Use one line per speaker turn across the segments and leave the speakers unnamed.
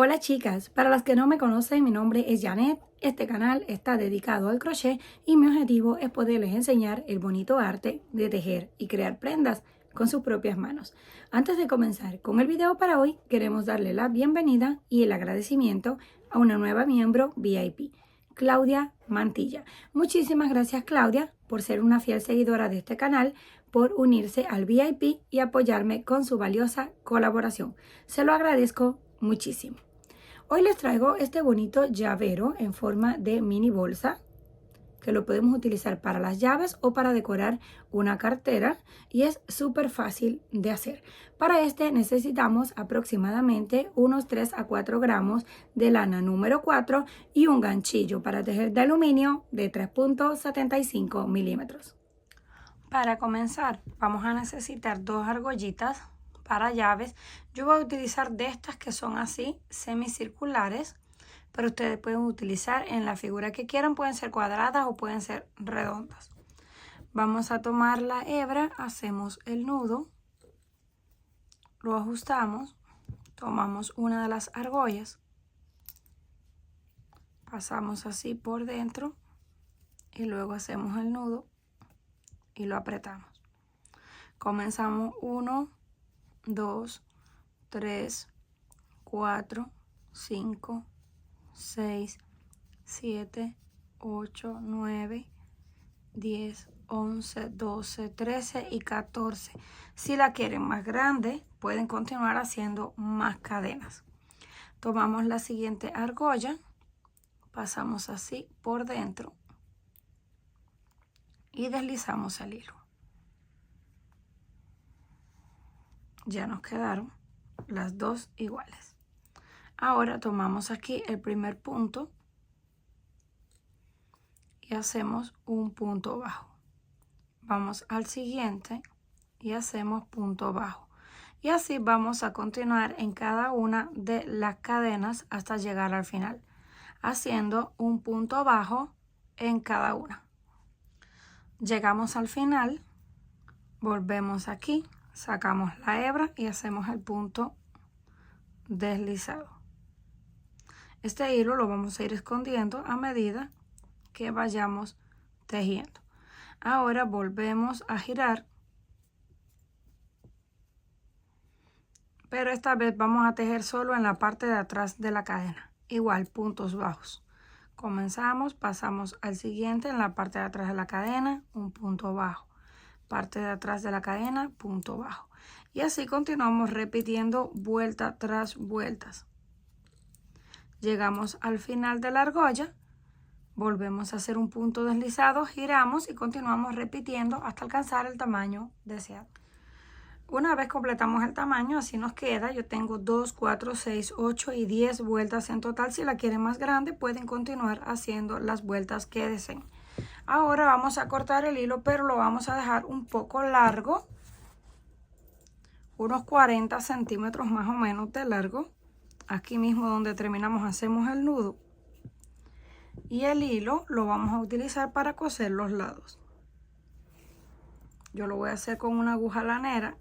Hola chicas, para las que no me conocen, mi nombre es Janet. Este canal está dedicado al crochet y mi objetivo es poderles enseñar el bonito arte de tejer y crear prendas con sus propias manos. Antes de comenzar con el video para hoy, queremos darle la bienvenida y el agradecimiento a una nueva miembro VIP, Claudia Mantilla. Muchísimas gracias Claudia por ser una fiel seguidora de este canal, por unirse al VIP y apoyarme con su valiosa colaboración. Se lo agradezco muchísimo. Hoy les traigo este bonito llavero en forma de mini bolsa que lo podemos utilizar para las llaves o para decorar una cartera y es súper fácil de hacer. Para este necesitamos aproximadamente unos 3 a 4 gramos de lana número 4 y un ganchillo para tejer de aluminio de 3.75 milímetros. Para comenzar vamos a necesitar dos argollitas para llaves. Yo voy a utilizar de estas que son así semicirculares, pero ustedes pueden utilizar en la figura que quieran, pueden ser cuadradas o pueden ser redondas. Vamos a tomar la hebra, hacemos el nudo, lo ajustamos, tomamos una de las argollas, pasamos así por dentro y luego hacemos el nudo y lo apretamos. Comenzamos 1, 2, 3, 4, 5, 6, 7, 8, 9, 10, 11, 12, 13 y 14. Si la quieren más grande, pueden continuar haciendo más cadenas. Tomamos la siguiente argolla, pasamos así por dentro y deslizamos el hilo. Ya nos quedaron las dos iguales. Ahora tomamos aquí el primer punto y hacemos un punto bajo. Vamos al siguiente y hacemos punto bajo. Y así vamos a continuar en cada una de las cadenas hasta llegar al final, haciendo un punto bajo en cada una. Llegamos al final, volvemos aquí, sacamos la hebra y hacemos el punto deslizado. Este hilo lo vamos a ir escondiendo a medida que vayamos tejiendo. Ahora volvemos a girar, pero esta vez vamos a tejer solo en la parte de atrás de la cadena. Igual, puntos bajos. Comenzamos, pasamos al siguiente en la parte de atrás de la cadena, un punto bajo. Parte de atrás de la cadena, punto bajo. Y así continuamos repitiendo vuelta tras vueltas. Llegamos al final de la argolla, volvemos a hacer un punto deslizado, giramos y continuamos repitiendo hasta alcanzar el tamaño deseado. Una vez completamos el tamaño, así nos queda. Yo tengo 2, 4, 6, 8 y 10 vueltas en total. Si la quieren más grande, pueden continuar haciendo las vueltas que deseen. Ahora vamos a cortar el hilo, pero lo vamos a dejar un poco largo, unos 40 centímetros más o menos de largo. Aquí mismo donde terminamos hacemos el nudo y el hilo lo vamos a utilizar para coser los lados. Yo lo voy a hacer con una aguja lanera,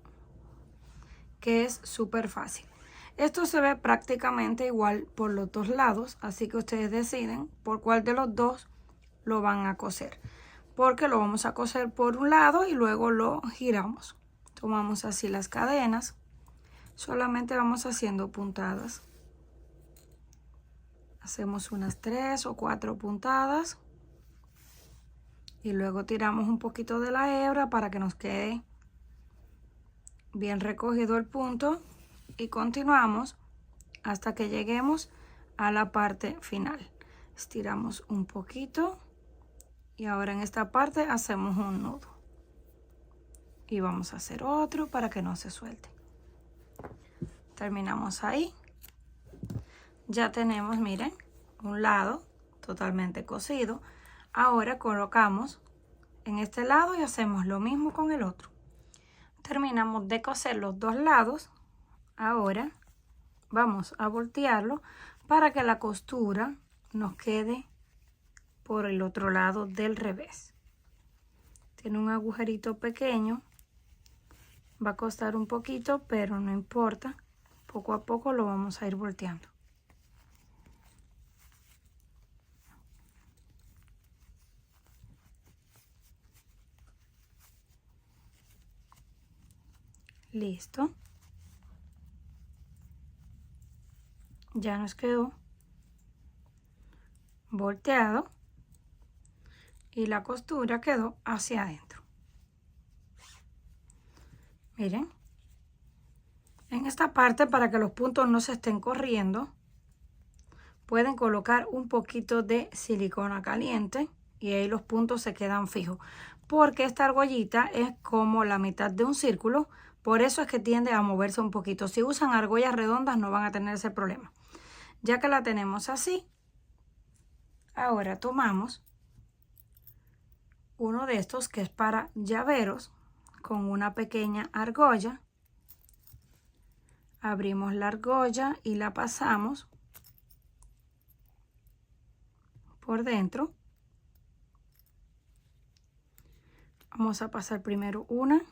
que es súper fácil. Esto se ve prácticamente igual por los dos lados, así que ustedes deciden por cuál de los dos lo van a coser, porque lo vamos a coser por un lado y luego lo giramos. Tomamos así las cadenas, solamente vamos haciendo puntadas. Hacemos unas 3 o 4 puntadas y luego tiramos un poquito de la hebra para que nos quede bien recogido el punto y continuamos hasta que lleguemos a la parte final. Estiramos un poquito y ahora en esta parte hacemos un nudo y vamos a hacer otro para que no se suelte. Terminamos ahí. Ya tenemos, miren, un lado totalmente cosido. Ahora colocamos en este lado y hacemos lo mismo con el otro. Terminamos de coser los dos lados. Ahora vamos a voltearlo para que la costura nos quede por el otro lado del revés. Tiene un agujerito pequeño, va a costar un poquito, pero no importa. Poco a poco lo vamos a ir volteando. Listo. Ya nos quedó volteado y la costura quedó hacia adentro. Miren, en esta parte, para que los puntos no se estén corriendo, pueden colocar un poquito de silicona caliente y ahí los puntos se quedan fijos, porque esta argollita es como la mitad de un círculo, por eso es que tiende a moverse un poquito. Si usan argollas redondas no van a tener ese problema. Ya que la tenemos así, ahora tomamos uno de estos que es para llaveros con una pequeña argolla. Abrimos la argolla y la pasamos por dentro. Vamos a pasar primero una.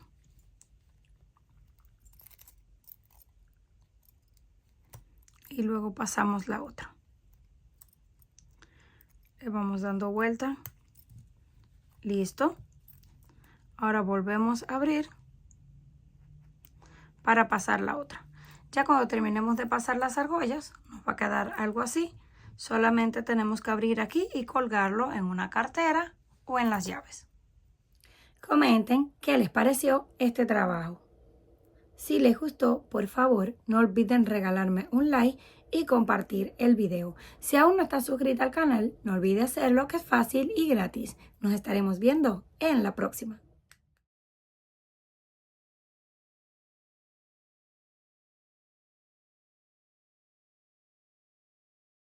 Y luego pasamos la otra. Le vamos dando vuelta. Listo. Ahora volvemos a abrir para pasar la otra. Ya cuando terminemos de pasar las argollas, nos va a quedar algo así. Solamente tenemos que abrir aquí y colgarlo en una cartera o en las llaves. Comenten qué les pareció este trabajo. Si les gustó, por favor, no olviden regalarme un like y compartir el video. Si aún no estás suscrita al canal, no olvides hacerlo, que es fácil y gratis. Nos estaremos viendo en la próxima.